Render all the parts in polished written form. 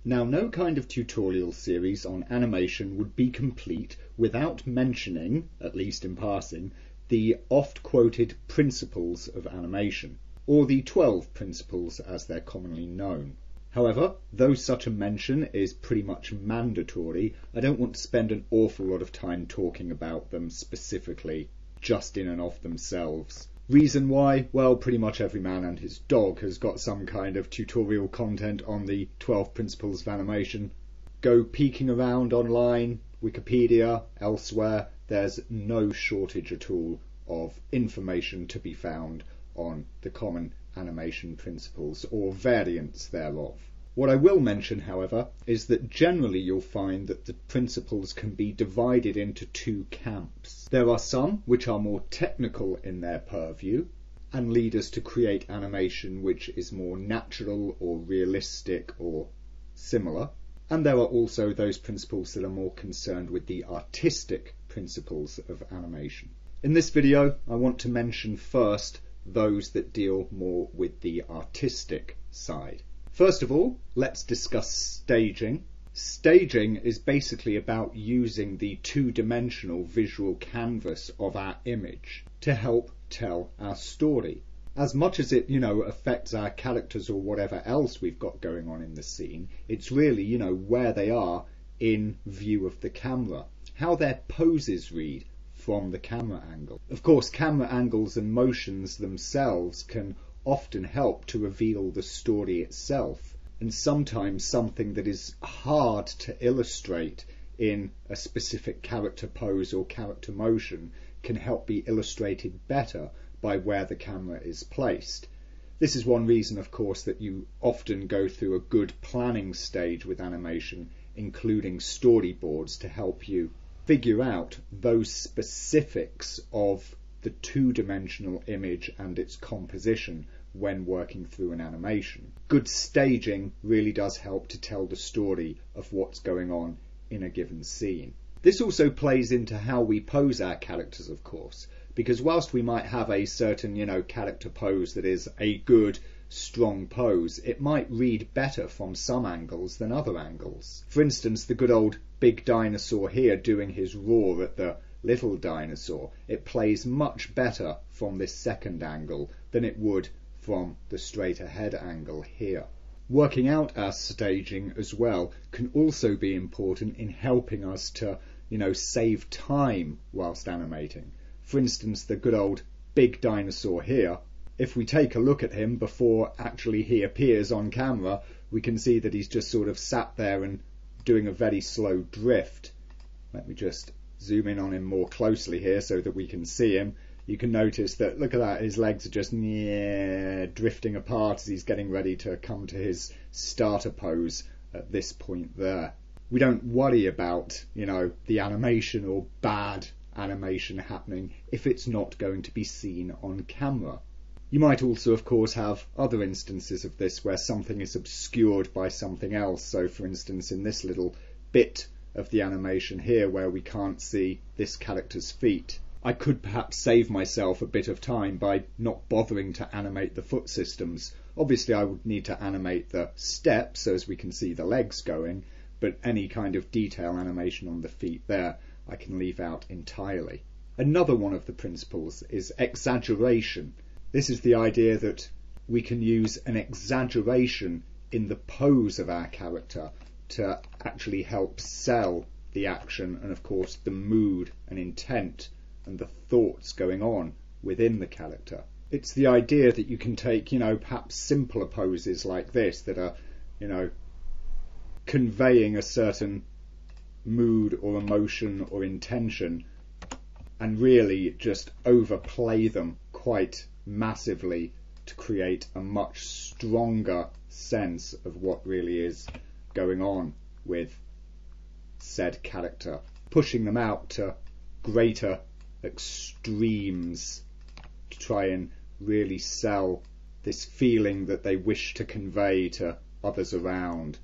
Now, no kind of tutorial series on animation would be complete without mentioning, at least in passing, the oft-quoted principles of animation, or the 12 principles as they're commonly known. However, though such a mention is pretty much mandatory, I don't want to spend an awful lot of time talking about them specifically, just in and of themselves. Reason why? Well, pretty much every man and his dog has got some kind of tutorial content on the 12 principles of animation. Go peeking around online, Wikipedia, elsewhere, there's no shortage at all of information to be found on the common animation principles or variants thereof. What I will mention, however, is that generally you'll find that the principles can be divided into two camps. There are some which are more technical in their purview and lead us to create animation which is more natural or realistic or similar. And there are also those principles that are more concerned with the artistic principles of animation. In this video, I want to mention first those that deal more with the artistic side. First of all, let's discuss staging. Staging is basically about using the two-dimensional visual canvas of our image to help tell our story. As much as it, affects our characters or whatever else we've got going on in the scene, it's really, where they are in view of the camera, how their poses read from the camera angle. Of course, camera angles and motions themselves can often help to reveal the story itself, and sometimes something that is hard to illustrate in a specific character pose or character motion can help be illustrated better by where the camera is placed. This is one reason, of course, that you often go through a good planning stage with animation, including storyboards to help you figure out those specifics of the two-dimensional image and its composition when working through an animation. Good staging really does help to tell the story of what's going on in a given scene. This also plays into how we pose our characters, of course, because whilst we might have a certain, character pose that is a good, strong pose, it might read better from some angles than other angles. For instance, the good old big dinosaur here doing his roar at the little dinosaur, it plays much better from this second angle than it would from the straight ahead angle here. Working out our staging as well can also be important in helping us to, save time whilst animating. For instance, the good old big dinosaur here, if we take a look at him before actually he appears on camera, we can see that he's just sort of sat there and doing a very slow drift. Let me just zoom in on him more closely here so that we can see him. You can notice that, look at that, his legs are just drifting apart as he's getting ready to come to his starter pose at this point there. We don't worry about, the animation or bad animation happening if it's not going to be seen on camera. You might also, of course, have other instances of this where something is obscured by something else. So, for instance, in this little bit of the animation here where we can't see this character's feet, I could perhaps save myself a bit of time by not bothering to animate the foot systems. Obviously, I would need to animate the steps so as we can see the legs going, but any kind of detail animation on the feet there, I can leave out entirely. Another one of the principles is exaggeration. This is the idea that we can use an exaggeration in the pose of our character to actually help sell the action and, of course, the mood and intent and the thoughts going on within the character. It's the idea that you can take, perhaps simpler poses like this that are, conveying a certain mood or emotion or intention and really just overplay them quite massively to create a much stronger sense of what really is going on with said character, pushing them out to greater extremes to try and really sell this feeling that they wish to convey to others around,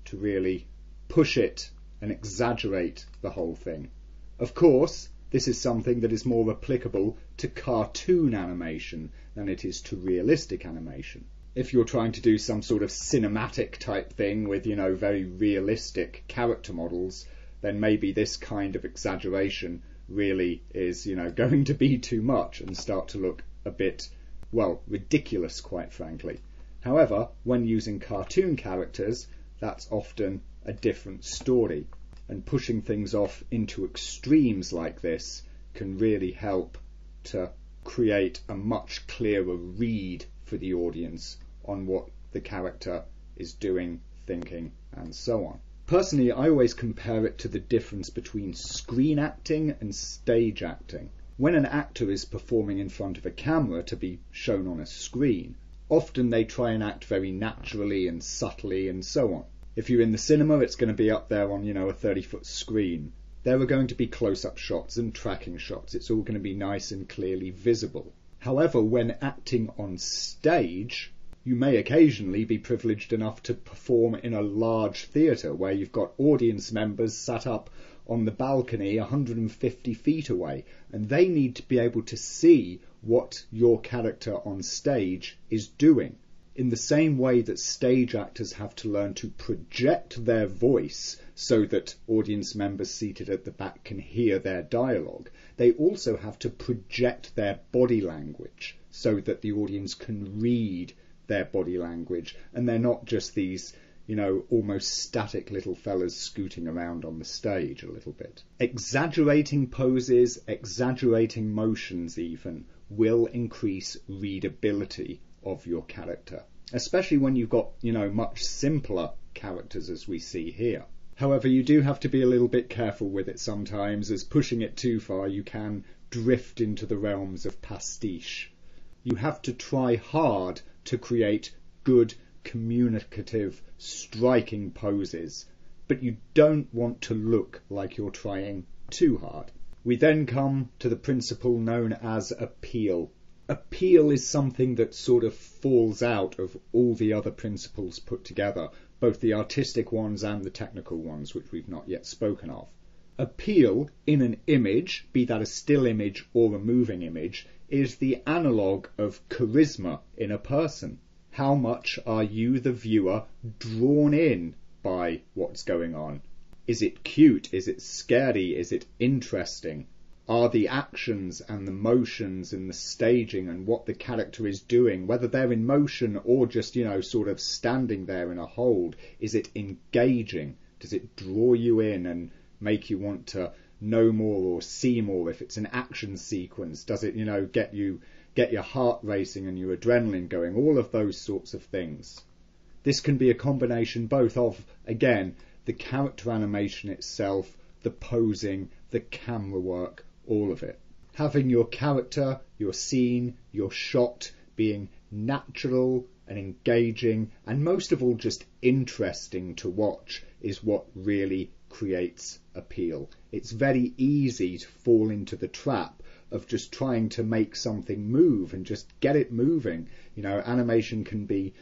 to really push it and exaggerate the whole thing. Of course, this is something that is more applicable to cartoon animation than it is to realistic animation. If you're trying to do some sort of cinematic type thing with, very realistic character models, then maybe this kind of exaggeration really is, going to be too much and start to look a bit, well, ridiculous, quite frankly. However, when using cartoon characters, that's often a different story, and pushing things off into extremes like this can really help to create a much clearer read for the audience on what the character is doing, thinking, and so on. Personally, I always compare it to the difference between screen acting and stage acting. When an actor is performing in front of a camera to be shown on a screen, often they try and act very naturally and subtly and so on. If you're in the cinema, it's going to be up there on, a 30-foot screen. There are going to be close-up shots and tracking shots. It's all going to be nice and clearly visible. However, when acting on stage, you may occasionally be privileged enough to perform in a large theatre where you've got audience members sat up on the balcony 150 feet away, and they need to be able to see what your character on stage is doing. In the same way that stage actors have to learn to project their voice so that audience members seated at the back can hear their dialogue, they also have to project their body language so that the audience can read their body language, and they're not just these, almost static little fellas scooting around on the stage a little bit. Exaggerating poses, exaggerating motions even, will increase readability of your character, especially when you've got, much simpler characters as we see here. However, you do have to be a little bit careful with it sometimes, as pushing it too far you can drift into the realms of pastiche. You have to try hard to create good, communicative, striking poses, but you don't want to look like you're trying too hard. We then come to the principle known as appeal. Appeal is something that sort of falls out of all the other principles put together, both the artistic ones and the technical ones, which we've not yet spoken of. Appeal in an image, be that a still image or a moving image, is the analogue of charisma in a person. How much are you, the viewer, drawn in by what's going on? Is it cute? Is it scary? Is it interesting? Are the actions and the motions and the staging and what the character is doing, whether they're in motion or just, sort of standing there in a hold, is it engaging? Does it draw you in and make you want to know more or see more? If it's an action sequence, does it, get your heart racing and your adrenaline going? All of those sorts of things. This can be a combination both of, again, the character animation itself, the posing, the camera work, all of it. Having your character, your scene, your shot being natural and engaging, and most of all just interesting to watch, is what really creates appeal. It's very easy to fall into the trap of just trying to make something move and just get it moving. Animation can be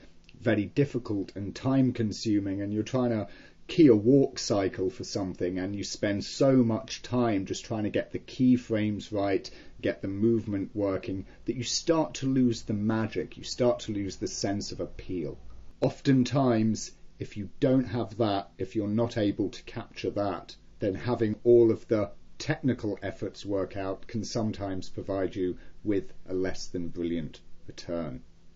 very difficult and time consuming, and you're trying to key a walk cycle for something and you spend so much time just trying to get the keyframes right, get the movement working, that you start to lose the magic, you start to lose the sense of appeal. Oftentimes, if you don't have that, if you're not able to capture that, then having all of the technical efforts work out can sometimes provide you with a less than brilliant return.